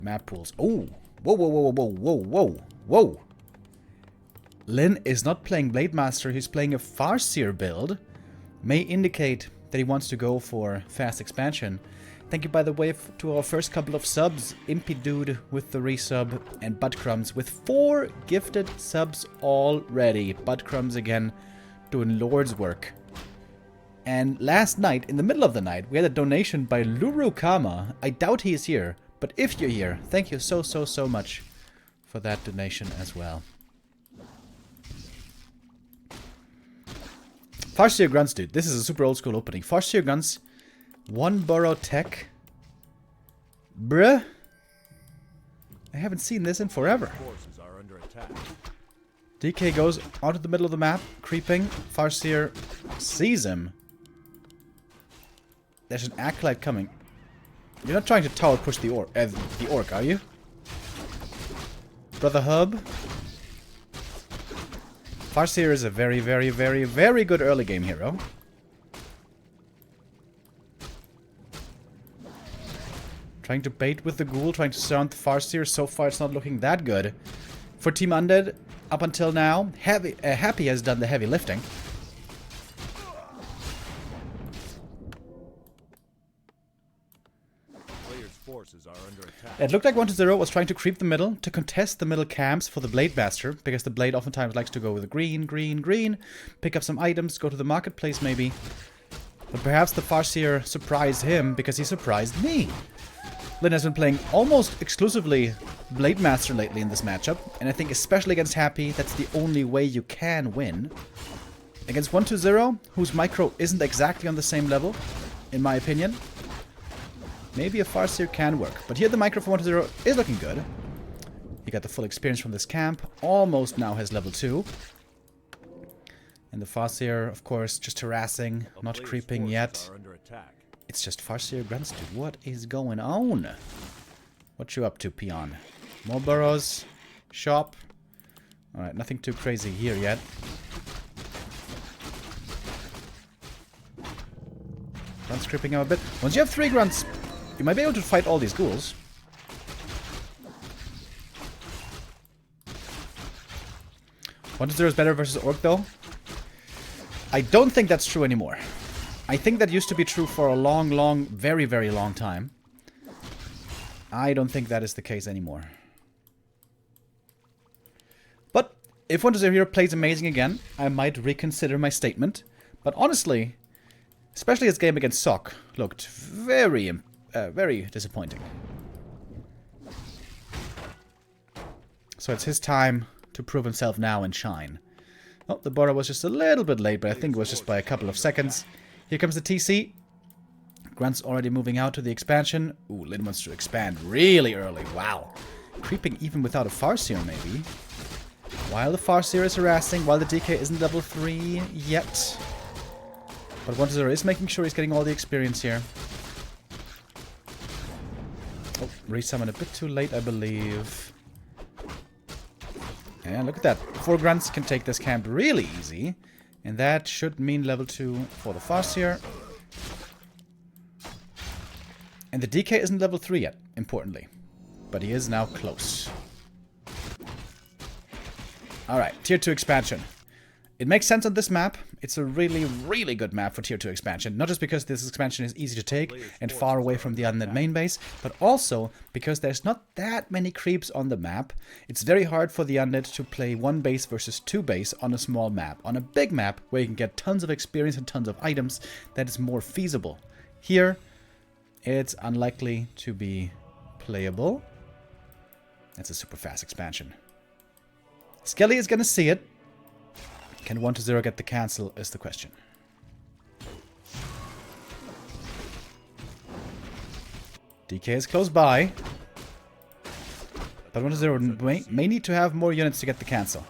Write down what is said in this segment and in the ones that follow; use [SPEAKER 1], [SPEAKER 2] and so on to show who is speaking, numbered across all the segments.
[SPEAKER 1] Map pools. Oh! Whoa, whoa, whoa, whoa, whoa, whoa, whoa! Lin is not playing Blade Master, he's playing a Farseer build. May indicate that he wants to go for fast expansion. Thank you, by the way, to our first couple of subs. Impy Dude with the resub and Buttcrumbs with 4 gifted subs already. Buttcrumbs again doing Lord's work. And last night, in the middle of the night, we had a donation by Luru Kama. I doubt he is here, but if you're here, thank you so much for that donation as well. Farseer Grunts, dude. This is a super old school opening. Farseer Grunts, 1 burrow tech. Bruh. I haven't seen this in forever. DK goes onto the middle of the map, creeping. Farseer sees him. There's an acolyte coming. You're not trying to tower push the orc, are you? Brother Hub. Farseer is a very good early game hero. Trying to bait with the ghoul, trying to surround the Farseer. So far it's not looking that good. For Team Undead, up until now, Happy has done the heavy lifting. It looked like 1-0 was trying to creep the middle to contest the middle camps for the Blade Master, because the Blade oftentimes likes to go with green, pick up some items, go to the marketplace maybe. But perhaps the Farseer surprised him because he surprised me. Lin has been playing almost exclusively Blade Master lately in this matchup, and I think especially against Happy, that's the only way you can win. Against 1-0, whose micro isn't exactly on the same level, in my opinion, maybe a Farseer can work. But here the micro for 1-0 is looking good. He got the full experience from this camp, almost now has level 2. And the Farseer, of course, just harassing, not creeping yet. It's just Farseer Grunts, dude. What is going on? What you up to, peon? More burrows. Shop. Alright, nothing too crazy here yet. Grunts creeping out a bit. Once you have 3 Grunts, you might be able to fight all these ghouls. One to 0 is better versus Orc, though. I don't think that's true anymore. I think that used to be true for a long, very long time. I don't think that is the case anymore. But if 1-0 here plays amazing again, I might reconsider my statement. But honestly, especially his game against Sok looked very disappointing. So it's his time to prove himself now and shine. Oh, the border was just a little bit late, but I think it was just by a couple of seconds. Here comes the TC. Grunt's already moving out to the expansion. Ooh, Lin wants to expand really early. Wow. Creeping even without a Farseer, maybe. While the Farseer is harassing, while the DK isn't level 3 yet. But 1-0 is making sure he's getting all the experience here. Oh, resummon a bit too late, I believe. And look at that. 4 Grunts can take this camp really easy. And that should mean level 2 for the Farseer. And the DK isn't level 3 yet, importantly. But he is now close. Alright, Tier 2 expansion. It makes sense on this map. It's a really good map for Tier 2 expansion. Not just because this expansion is easy to take and far away from the undead main base, but also because there's not that many creeps on the map. It's very hard for the undead to play 1 base versus 2 base on a small map. On a big map, where you can get tons of experience and tons of items, that is more feasible. Here, it's unlikely to be playable. That's a super fast expansion. Skelly is gonna see it. Can 1-0 get the cancel is the question. DK is close by. But 1-0 may need to have more units to get the cancel.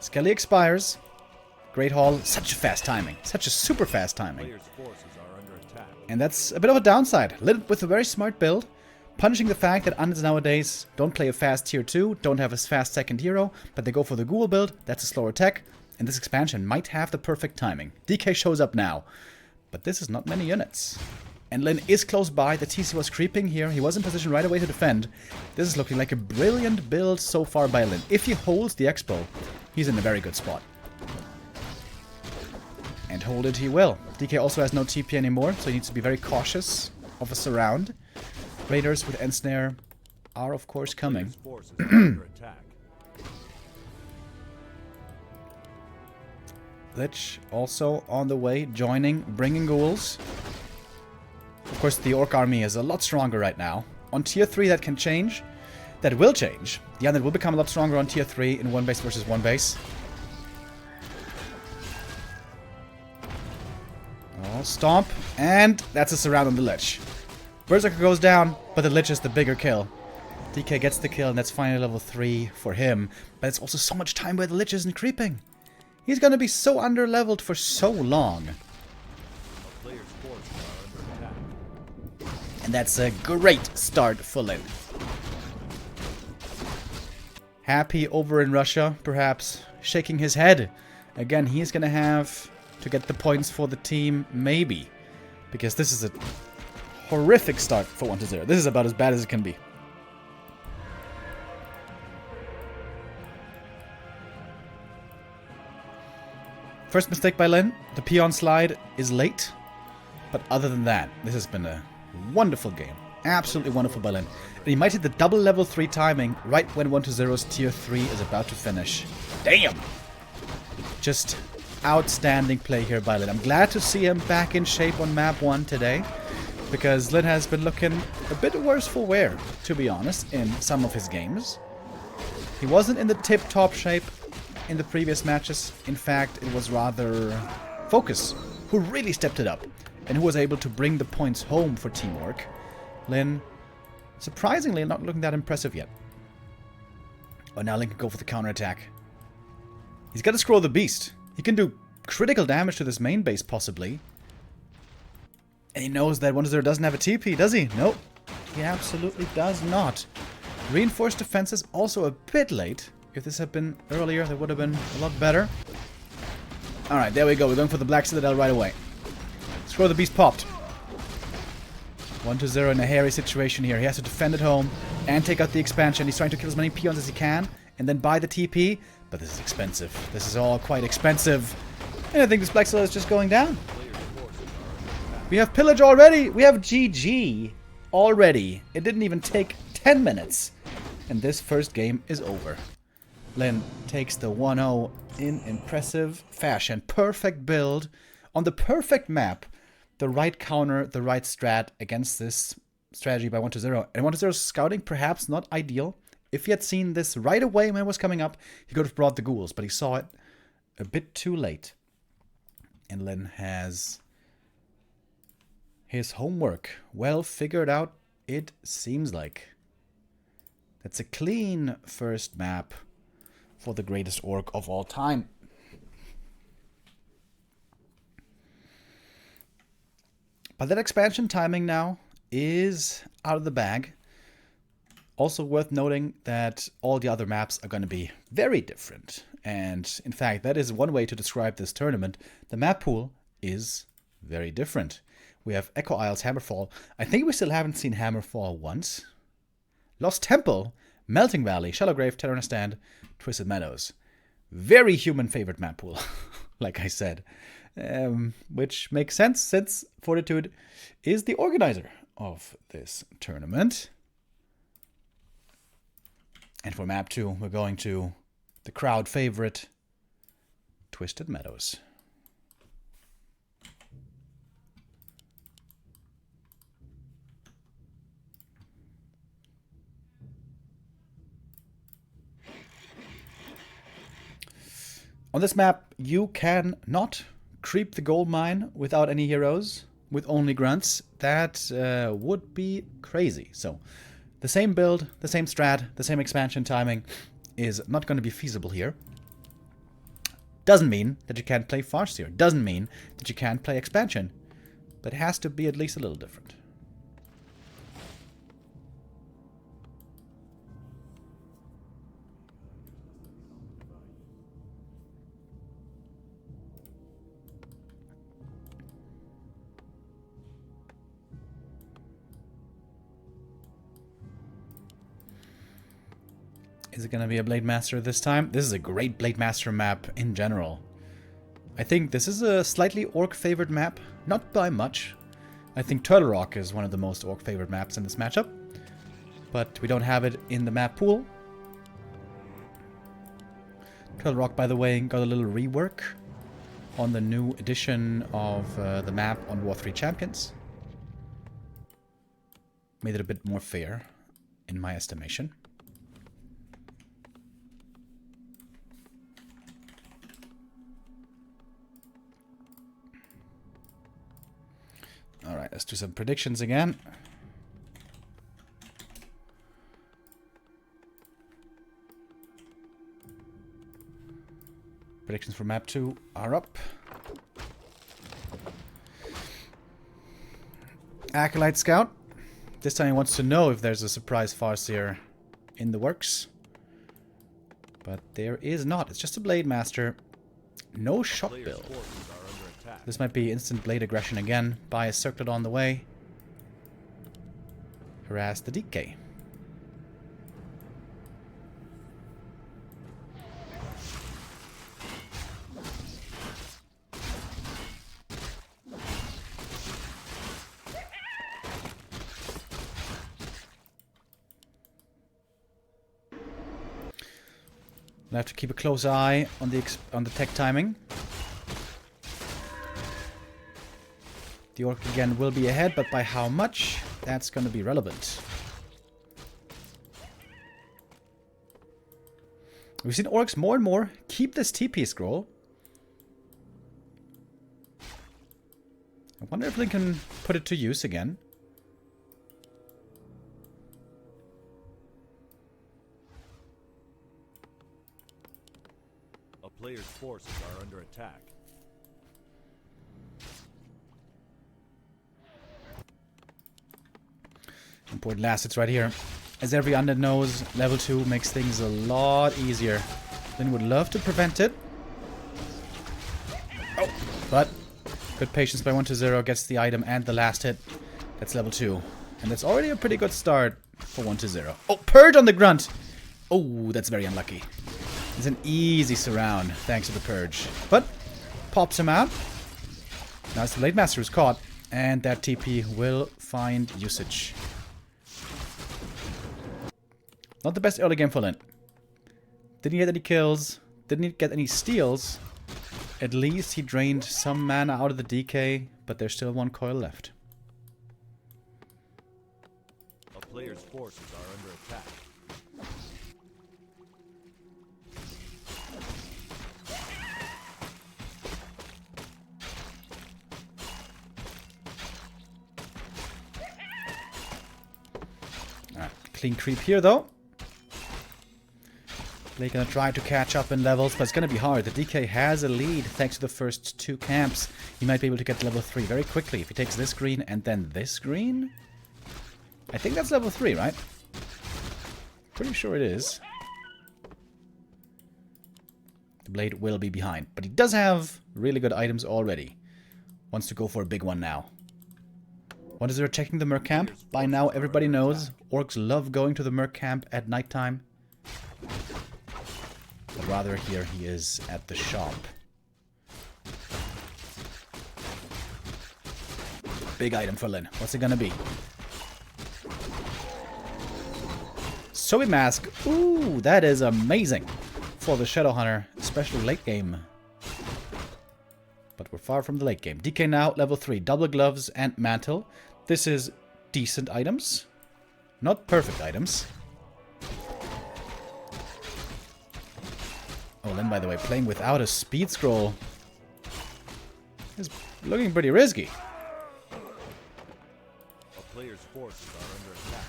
[SPEAKER 1] Skelly expires. Great Hall, such fast timing. Such a super fast timing. And that's a bit of a downside. Lit with a very smart build. Punishing the fact that undeads nowadays don't play a fast tier 2, don't have a fast second hero, but they go for the ghoul build, that's a slower tech, and this expansion might have the perfect timing. DK shows up now, but this is not many units. And Lin is close by. The TC was creeping here. He was in position right away to defend. This is looking like a brilliant build so far by Lin. If he holds the Expo, he's in a very good spot. And hold it he will. DK also has no TP anymore, so he needs to be very cautious of a surround. Raiders with Ensnare are, of course, coming. Lich also on the way, joining, bringing ghouls. Of course, the Orc army is a lot stronger right now. On tier 3, that can change. That will change. The Undead will become a lot stronger on tier 3 in 1 base versus 1 base. Oh, stomp. And that's a surround on the Lich. Berserker goes down, but the Lich is the bigger kill. DK gets the kill, and that's finally level 3 for him. But it's also so much time where the Lich isn't creeping. He's gonna be so under-leveled for so long. And that's a great start for Lin. Happy over in Russia, perhaps shaking his head. Again, he's gonna have to get the points for the team, maybe. Because this is a horrific start for 1-0. This is about as bad as it can be. First mistake by Lin. The peon slide is late. But other than that, this has been a wonderful game. Absolutely wonderful by Lin. And he might hit the double level 3 timing right when 1-0's tier 3 is about to finish. Damn! Just outstanding play here by Lin. I'm glad to see him back in shape on map 1 today. Because Lin has been looking a bit worse for wear, to be honest, in some of his games. He wasn't in the tip-top shape in the previous matches. In fact, it was rather Focus who really stepped it up and who was able to bring the points home for teamwork. Lin, surprisingly, not looking that impressive yet. Oh, now Lin can go for the counterattack. He's got to scroll the beast. He can do critical damage to this main base, possibly. And he knows that 1-0 doesn't have a TP, does he? Nope. He absolutely does not. Reinforced defenses also a bit late. If this had been earlier, that would have been a lot better. Alright, there we go. We're going for the Black Citadel right away. Scroll the beast popped. 1-0 in a hairy situation here. He has to defend at home and take out the expansion. He's trying to kill as many peons as he can and then buy the TP. But this is expensive. This is all quite expensive. And I think this Black Citadel is just going down. We have pillage already. We have GG already. It didn't even take 10 minutes. And this first game is over. Lin takes the 1-0 in impressive fashion. Perfect build on the perfect map. The right counter, the right strat against this strategy by 1-0. And 1-0's scouting perhaps not ideal. If he had seen this right away when it was coming up, he could have brought the ghouls. But he saw it a bit too late. And Lin has his homework well figured out, it seems like. That's a clean first map for the greatest orc of all time. But that expansion timing now is out of the bag. Also worth noting that all the other maps are going to be very different. And in fact, that is one way to describe this tournament. The map pool is very different. We have Echo Isles, Hammerfall. I think we still haven't seen Hammerfall once. Lost Temple, Melting Valley, Shallow Grave, Terror Stand, Twisted Meadows. Very human favorite map pool, like I said. Which makes sense since Fortitude is the organizer of this tournament. And for map 2, we're going to the crowd favorite, Twisted Meadows. On this map, you can not creep the gold mine without any heroes, with only grunts. That would be crazy. So, the same build, the same strat, the same expansion timing is not going to be feasible here. Doesn't mean that you can't play Farseer. Doesn't mean that you can't play expansion. But it has to be at least a little different. Is it going to be a Blade Master this time? This is a great Blade Master map in general. I think this is a slightly Orc-favored map. Not by much. I think Turtle Rock is one of the most Orc-favored maps in this matchup. But we don't have it in the map pool. Turtle Rock, by the way, got a little rework on the new edition of the map on War 3 Champions. Made it a bit more fair, in my estimation. Alright, let's do some predictions again. Predictions for map 2 are up. Acolyte Scout. This time he wants to know if there's a surprise Farseer in the works. But there is not. It's just a Blade Master. No shock build. This might be instant blade aggression again. Bias circlet on the way. Harass the DK. We'll have to keep a close eye on the tech timing. The Orc again will be ahead, but by how much? That's going to be relevant. We've seen Orcs more and more keep this TP scroll. I wonder if they can put it to use again.
[SPEAKER 2] A player's forces are under attack.
[SPEAKER 1] Important assets right here. As every undead knows, level 2 makes things a lot easier. Then would love to prevent it. Oh, but good patience by 1-0 gets the item and the last hit. That's level 2. And that's already a pretty good start for 1-0. Oh, Purge on the Grunt! Oh, that's very unlucky. It's an easy surround thanks to the Purge. But pops him out. Now it's the Blade Master who's caught. And that TP will find usage. Not the best early game for Lyn. Didn't get any kills. Didn't get any steals. At least he drained some mana out of the DK, but there's still one coil left.
[SPEAKER 2] A player's forces are under attack.
[SPEAKER 1] Alright, clean creep here though. They're gonna try to catch up in levels, but it's gonna be hard. The DK has a lead thanks to the first 2 camps. He might be able to get to level 3 very quickly if he takes this green and then this green. I think that's level 3, right? Pretty sure it is. The blade will be behind, but he does have really good items already. Wants to go for a big one now. 1-0 checking the Merc camp. By now everybody knows Orcs love going to the Merc camp at nighttime. But rather here he is at the shop. Big item for Lyn. What's it gonna be? Soe Mask. Ooh, that is amazing for the Shadow Hunter, especially late game. But we're far from the late game. DK now, level 3. Double gloves and mantle. This is decent items. Not perfect items. Oh, Lyn, by the way, playing without a speed scroll is looking pretty risky.
[SPEAKER 2] A player's forces are under attack.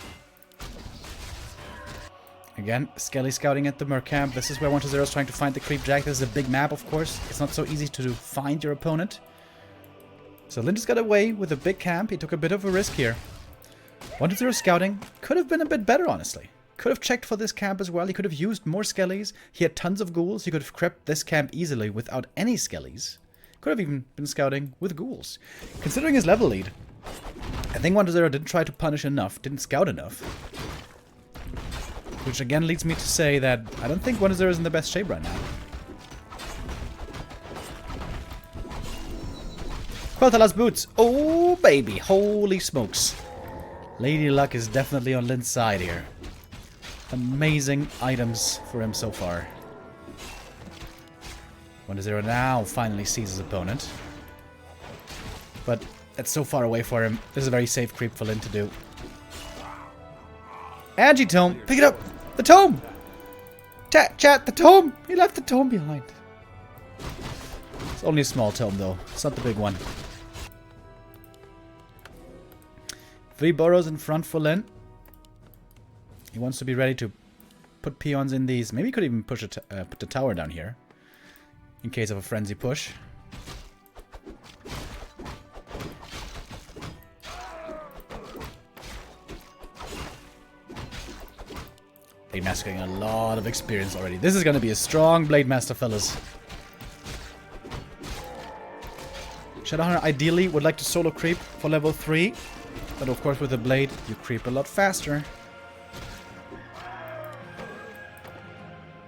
[SPEAKER 1] Again, Skelly scouting at the Merc camp. This is where 1-0 is trying to find the Creep Jack. This is a big map, of course. It's not so easy to find your opponent. So Lyn just got away with a big camp. He took a bit of a risk here. 1-0 scouting could have been a bit better, honestly. Could have checked for this camp as well. He could have used more skellies. He had tons of ghouls. He could have crept this camp easily without any skellies. Could have even been scouting with ghouls. Considering his level lead, I think 1-0 didn't try to punish enough, didn't scout enough. Which again leads me to say that I don't think 1-0 is in the best shape right now. Quel'Thala's boots. Oh, baby. Holy smokes. Lady Luck is definitely on Lin's side here. Amazing items for him so far. 1-0 now finally sees his opponent. But that's so far away for him. This is a very safe creep for Lin to do. Agi-tome! Pick it up! The tome! Chat, the tome! He left the tome behind. It's only a small tome though. It's not the big one. 3 burrows in front for Lin. He wants to be ready to put peons in these. Maybe he could even push put the tower down here. In case of a frenzy push. Blade Master getting a lot of experience already. This is going to be a strong Blade Master, fellas. Shadowhunter ideally would like to solo creep for level 3. But of course with the blade, you creep a lot faster.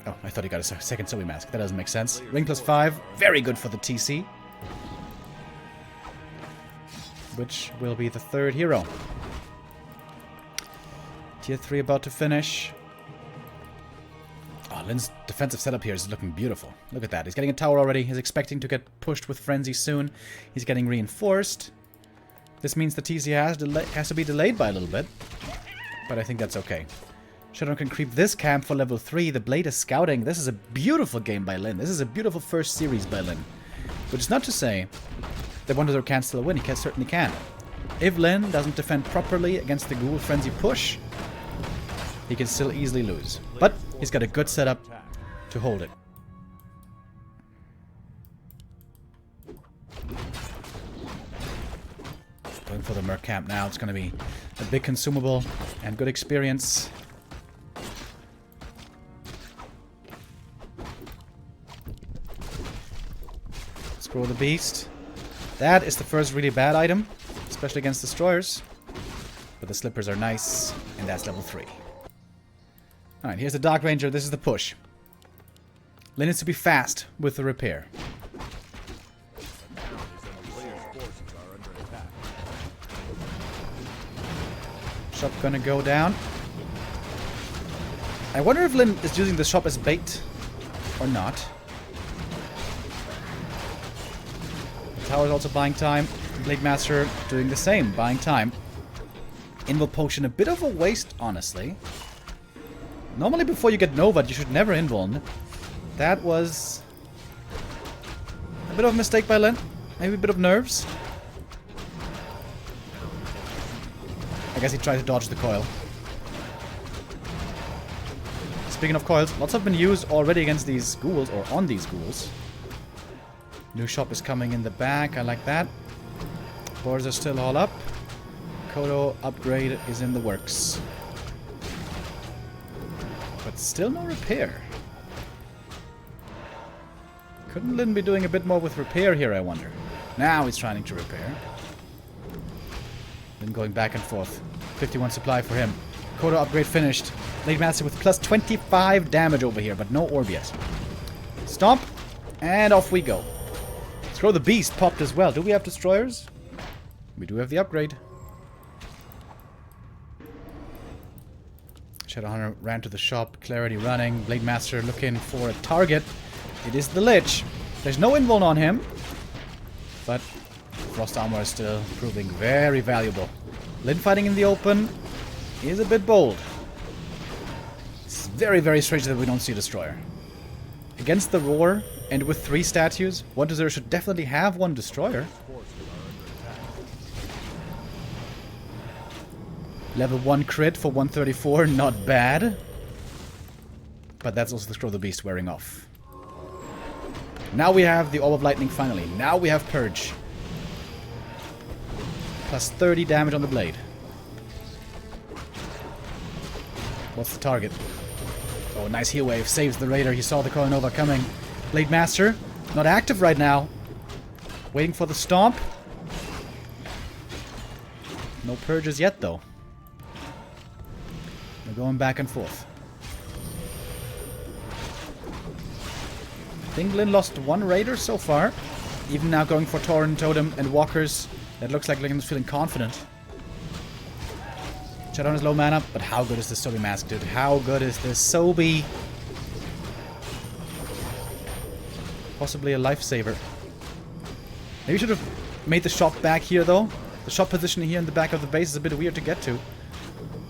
[SPEAKER 1] Oh, I thought he got a second Zoe mask. That doesn't make sense. Ring +5. Very good for the TC. Which will be the 3rd hero. Tier 3 about to finish. Oh, Lin's defensive setup here is looking beautiful. Look at that. He's getting a tower already. He's expecting to get pushed with Frenzy soon. He's getting reinforced. This means the TC has to be delayed by a little bit. But I think that's okay. Shadow can creep this camp for level 3. The blade is scouting. This is a beautiful game by Lin. This is a beautiful first series by Lin. Which is not to say that 1-0 can't still win. He certainly can. If Lin doesn't defend properly against the Ghoul Frenzy push, he can still easily lose. But he's got a good setup to hold it. Going for the Merc camp now. It's going to be a big consumable and good experience. Scroll the Beast. That is the first really bad item, especially against destroyers. But the slippers are nice, and that's level 3. Alright, here's the Dark Ranger. This is the push. Lin needs to be fast with the repair. Shop gonna go down. I wonder if Lin is using the shop as bait or not. The tower's also buying time. Blade Master doing the same, buying time. Invul Potion, a bit of a waste, honestly. Normally before you get Nova, you should never invuln. That was a bit of a mistake by Lin. Maybe a bit of nerves. I guess he tried to dodge the coil. Speaking of coils, lots have been used already against these ghouls, or on these ghouls. New shop is coming in the back, I like that. Boards are still all up. Kodo upgrade is in the works. But still no repair. Couldn't Lin be doing a bit more with repair here, I wonder? Now he's trying to repair. Lin going back and forth. 51 supply for him. Kodo upgrade finished. Blade Master with plus 25 damage over here, but no orb yet. Stomp, and off we go. Throw the Beast popped as well. Do we have destroyers? We do have the upgrade. Shadowhunter ran to the shop. Clarity running. Blade Master looking for a target. It is the Lich. There's no invuln on him. But Frost Armor is still proving very valuable. Lin fighting in the open is a bit bold. It's very, very strange that we don't see a destroyer. Against the Roar, and with 3 statues, 1-0 should definitely have 1 destroyer. Level 1 crit for 134, not bad. But that's also the Scroll of the Beast wearing off. Now we have the Orb of Lightning finally. Now we have Purge. Plus 30 damage on the blade. What's the target? Oh, nice heal wave. Saves the Raider. He saw the Coronova coming. Blade Master, not active right now. Waiting for the Stomp. No Purges yet, though. They're going back and forth. think Lin lost one raider so far. Even now going for Tauren, Totem, and Walkers. That looks like Lin is feeling confident. Shadowhunter is low mana, but how good is this Sobi Mask, dude? How good is this Sobi? Possibly a lifesaver. Maybe we should have made the shop back here, though. The shop position here in the back of the base is a bit weird to get to.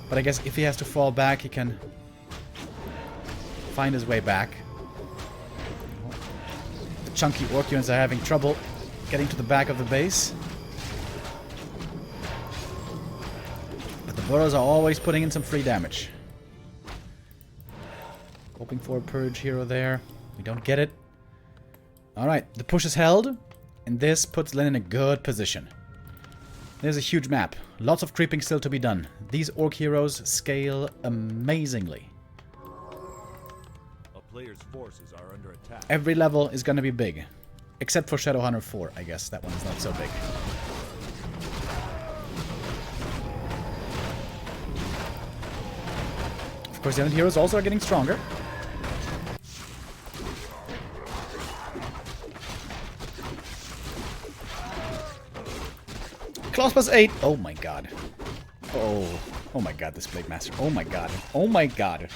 [SPEAKER 1] But I guess if he has to fall back, he can find his way back. The chunky orc units are having trouble getting to the back of the base. But the burrows are always putting in some free damage. Hoping for a purge here or there. We don't get it. Alright, the push is held. And this puts Lin in a good position. There's a huge map. Lots of creeping still to be done. These orc heroes scale amazingly.
[SPEAKER 2] A player's forces are under attack.
[SPEAKER 1] Every level is going to be big. Except for Shadowhunter 4, I guess. That one is not so big. Of course, the other heroes also are getting stronger. Claws plus 8. Oh my god. Oh. Oh my god, this Blade Master. Oh my god. Oh my god.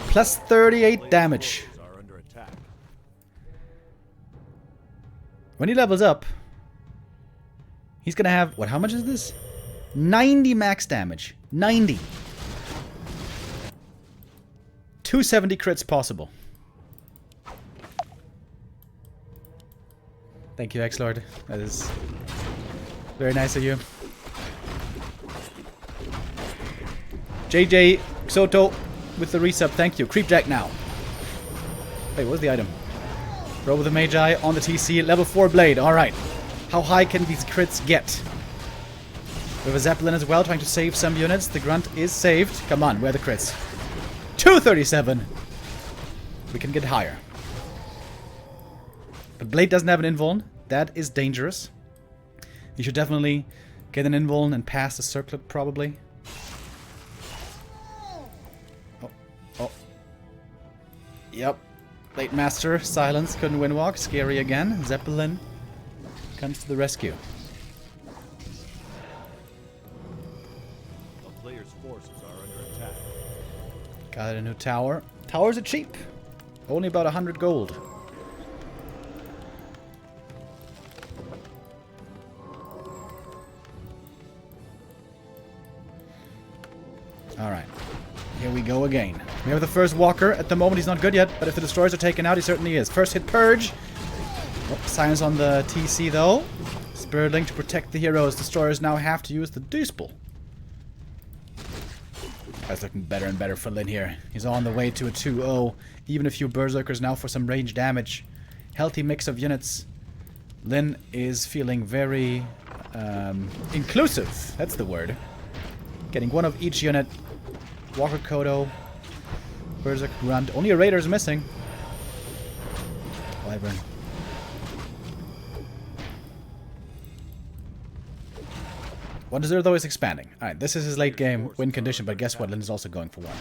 [SPEAKER 1] Plus 38 damage. When he levels up, he's gonna have... What, how much is this? 90 max damage. 90. 270 crits possible. Thank you, X-Lord. That is very nice of you. JJ Soto with the resub. Thank you. Creep Jack now. Wait, what's the item? Row with the Magi on the TC. Level 4 blade. Alright. How high can these crits get? We have a Zeppelin as well, trying to save some units. The Grunt is saved. Come on, where are the crits? 237! We can get higher. But Blade doesn't have an invuln. That is dangerous. You should definitely get an invuln and pass the circlet, probably. Oh. Oh. Yep. Blade Master, silence, couldn't windwalk. Scary again. Zeppelin comes to the rescue.
[SPEAKER 2] A player's forces are under attack.
[SPEAKER 1] Got a new tower. Towers are cheap. Only about 100 gold. Alright. Here we go again. We have the first walker. At the moment he's not good yet, but if the destroyers are taken out, he certainly is. First hit purge. Oh, silence on the TC though. Spirit Link to protect the heroes. Destroyers now have to use the Duspel. That's looking better and better for Lin here. He's on the way to a 2-0. Even a few Berserkers now for some range damage. Healthy mix of units. Lin is feeling very inclusive. That's the word. Getting one of each unit. Walker Kodo. Berserk Grunt. Only a Raider is missing. Wyvern. Wonder though is expanding. Alright, this is his late game win condition, but guess what? Lin is also going for one.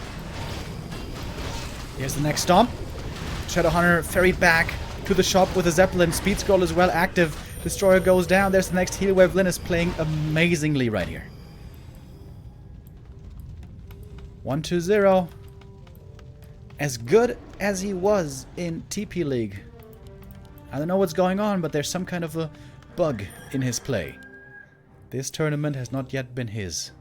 [SPEAKER 1] Here's the next stomp. Shadowhunter ferried back to the shop with a Zeppelin. Speed scroll as well active. Destroyer goes down. There's the next heal wave. Lin is playing amazingly right here. 1-2-0. As good as he was in TP League. I don't know what's going on, but there's some kind of a bug in his play. This tournament has not yet been his.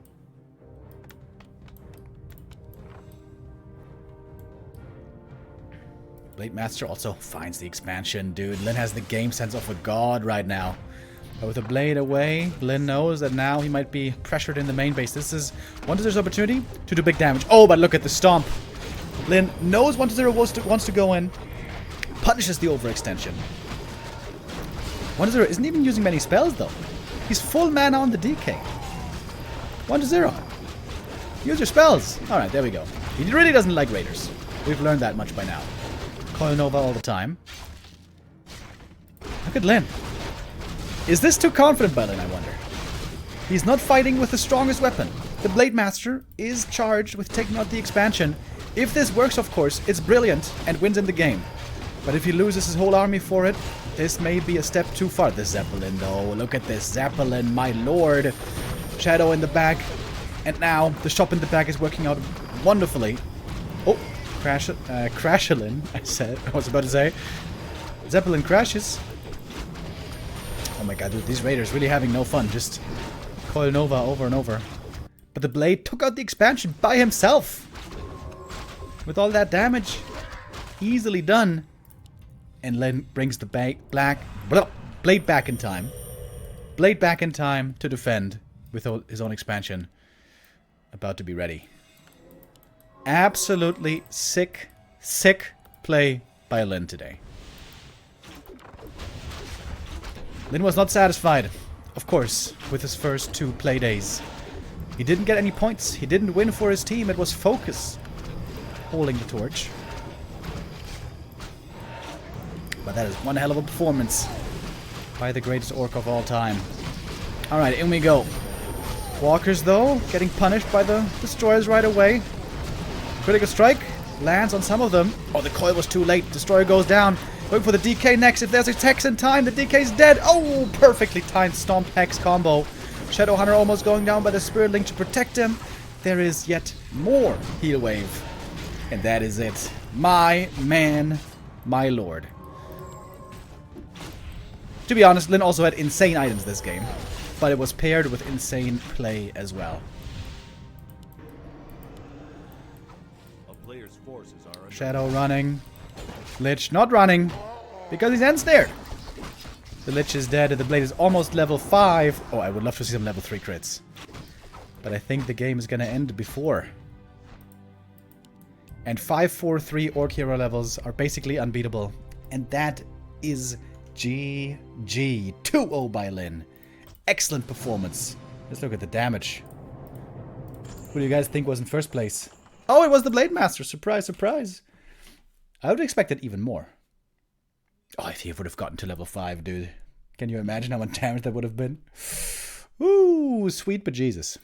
[SPEAKER 1] Blade Master also finds the expansion, dude. Lin has the game sense of a god right now. But with the blade away, Lin knows that now he might be pressured in the main base. This is 1-0's opportunity to do big damage. Oh, but look at the stomp. Lin knows 1-0 wants to go in. Punishes the overextension. 1-0 isn't even using many spells, though. He's full mana on the DK. 1-0. Use your spells. Alright, there we go. He really doesn't like Raiders. We've learned that much by now. Coil Nova all the time. Look at Lin. Is this too confident by Lin, I wonder? He's not fighting with the strongest weapon. The Blade Master is charged with taking out the expansion. If this works, of course, it's brilliant and wins in the game. But if he loses his whole army for it, this may be a step too far. The Zeppelin, though. Look at this Zeppelin, my lord. Shadow in the back. And now the shop in the back is working out wonderfully. Oh, Crashalin, I was about to say. Zeppelin crashes. Oh my god, dude, these raiders really having no fun. Just coil Nova over and over. But the Blade took out the expansion by himself. With all that damage. Easily done. And then brings the Blade back in time. Blade back in time to defend with his own expansion. About to be ready. Absolutely sick play by Lin today. Lin was not satisfied, of course, with his first 2 play days. He didn't get any points. He didn't win for his team. It was Focus holding the torch. But that is one hell of a performance by the greatest orc of all time. Alright, in we go. Walkers, though, getting punished by the destroyers right away. Critical strike lands on some of them. Oh, the coil was too late. Destroyer goes down. Wait for the DK next. If there's a Hex in time, the DK's dead. Oh, perfectly timed Stomp Hex combo. Shadow Hunter almost going down by the Spirit Link to protect him. There is yet more heal wave. And that is it. My man, my lord. To be honest, Lin also had insane items this game. But it was paired with insane play as well.
[SPEAKER 2] A player's forces are under
[SPEAKER 1] Shadow running. Lich not running. Because he's ensnared. The Lich is dead and the Blade is almost level 5. Oh, I would love to see some level 3 crits. But I think the game is gonna end before. And 5, 4, 3 Orc hero levels are basically unbeatable. And that is GG. 2-0 by Lin. Excellent performance. Let's look at the damage. Who do you guys think was in first place? Oh, it was the Blade Master. Surprise, surprise. I would have expected even more. Oh, if he would have gotten to level 5, dude. Can you imagine how much damage that would have been? Ooh, sweet bejesus.